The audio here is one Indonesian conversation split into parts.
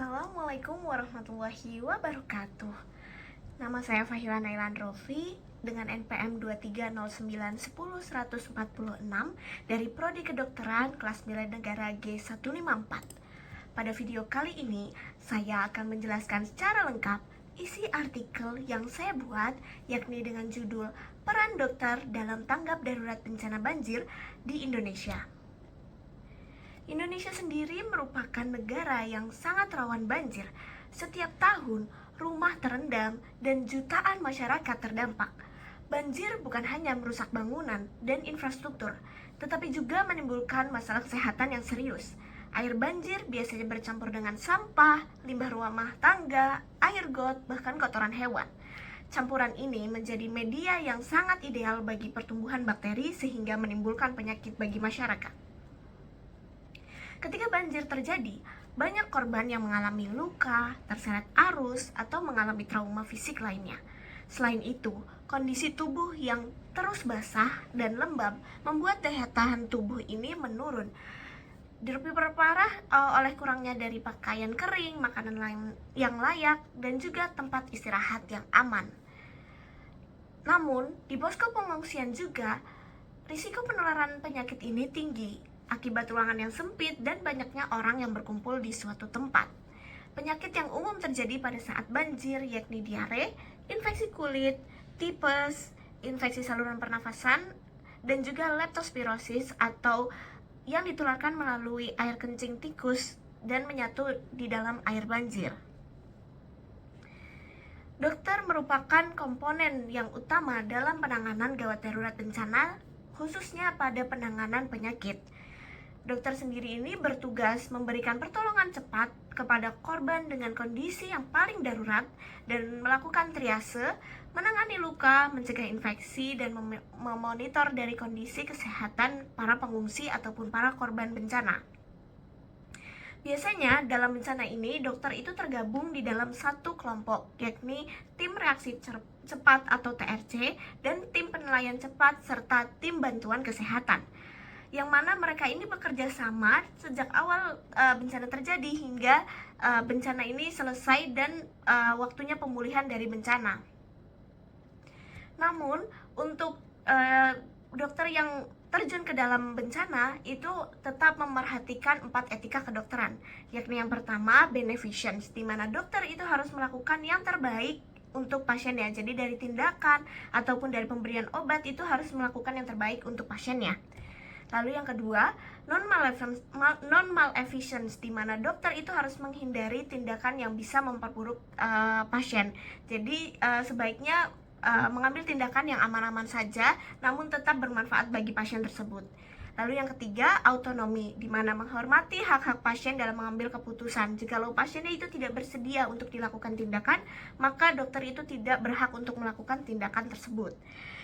Assalamualaikum warahmatullahi wabarakatuh. Nama saya Fahila Nailan Rofi dengan NPM 230910146 dari Prodi Kedokteran kelas Bela Negara G154. Pada video kali ini, saya akan menjelaskan secara lengkap isi artikel yang saya buat, yakni dengan judul Peran Dokter dalam Tanggap Darurat Bencana Banjir di Indonesia. Indonesia sendiri merupakan negara yang sangat rawan banjir. Setiap tahun, rumah terendam dan jutaan masyarakat terdampak. Banjir bukan hanya merusak bangunan dan infrastruktur, tetapi juga menimbulkan masalah kesehatan yang serius. Air banjir biasanya bercampur dengan sampah, limbah rumah tangga, air got, bahkan kotoran hewan. Campuran ini menjadi media yang sangat ideal bagi pertumbuhan bakteri sehingga menimbulkan penyakit bagi masyarakat. Ketika banjir terjadi, banyak korban yang mengalami luka, terseret arus, atau mengalami trauma fisik lainnya. Selain itu, kondisi tubuh yang terus basah dan lembab membuat daya tahan tubuh ini menurun. Diperparah oleh kurangnya dari pakaian kering, makanan yang layak, dan juga tempat istirahat yang aman. Namun, di posko pengungsian juga, risiko penularan penyakit ini tinggi akibat ruangan yang sempit dan banyaknya orang yang berkumpul di suatu tempat. Penyakit yang umum terjadi pada saat banjir yakni diare, infeksi kulit, tipes, infeksi saluran pernafasan, dan juga leptospirosis atau yang ditularkan melalui air kencing tikus dan menyatu di dalam air banjir. Dokter merupakan komponen yang utama dalam penanganan gawat darurat bencana, khususnya pada penanganan penyakit. Dokter sendiri ini bertugas memberikan pertolongan cepat kepada korban dengan kondisi yang paling darurat dan melakukan triase, menangani luka, mencegah infeksi, dan memonitor dari kondisi kesehatan para pengungsi ataupun para korban bencana. Biasanya dalam bencana ini dokter itu tergabung di dalam satu kelompok, yakni tim reaksi cepat atau TRC dan tim penilaian cepat serta tim bantuan kesehatan, yang mana mereka ini bekerja sama sejak awal bencana terjadi hingga bencana ini selesai dan waktunya pemulihan dari bencana. Namun untuk dokter yang terjun ke dalam bencana itu tetap memerhatikan 4 etika kedokteran, yakni yang pertama beneficence, di mana dokter itu harus melakukan yang terbaik untuk pasiennya. Jadi dari tindakan ataupun dari pemberian obat itu harus melakukan yang terbaik untuk pasiennya. Lalu yang kedua, non-malefisance, di mana dokter itu harus menghindari tindakan yang bisa memperburuk pasien. Jadi sebaiknya mengambil tindakan yang aman-aman saja, namun tetap bermanfaat bagi pasien tersebut. Lalu yang ketiga, autonomi, di mana menghormati hak-hak pasien dalam mengambil keputusan. Jikalau pasiennya itu tidak bersedia untuk dilakukan tindakan, maka dokter itu tidak berhak untuk melakukan tindakan tersebut.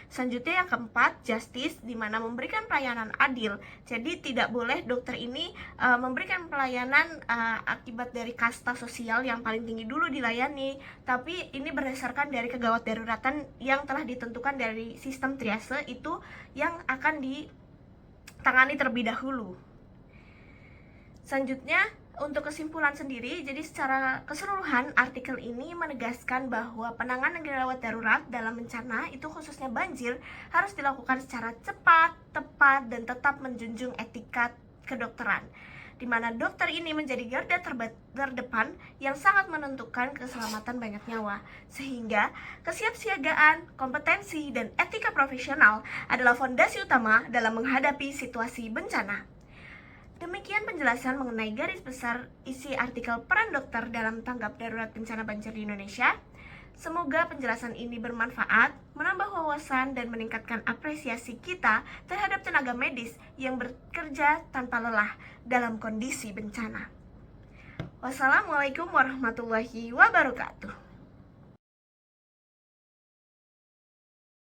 Selanjutnya yang keempat, justice, di mana memberikan pelayanan adil. Jadi tidak boleh dokter ini memberikan pelayanan akibat dari kasta sosial yang paling tinggi dulu dilayani, tapi ini berdasarkan dari kegawat daruratan yang telah ditentukan dari sistem triase itu yang akan ditangani terlebih dahulu. Selanjutnya, untuk kesimpulan sendiri, jadi secara keseluruhan artikel ini menegaskan bahwa penanganan gawat darurat dalam bencana itu khususnya banjir harus dilakukan secara cepat, tepat, dan tetap menjunjung etika kedokteran, di mana dokter ini menjadi garda terdepan yang sangat menentukan keselamatan banyak nyawa, sehingga kesiapsiagaan, kompetensi, dan etika profesional adalah fondasi utama dalam menghadapi situasi bencana. Demikian penjelasan mengenai garis besar isi artikel peran dokter dalam tanggap darurat bencana banjir di Indonesia. Semoga penjelasan ini bermanfaat, menambah wawasan, dan meningkatkan apresiasi kita terhadap tenaga medis yang bekerja tanpa lelah dalam kondisi bencana. Wassalamualaikum warahmatullahi wabarakatuh.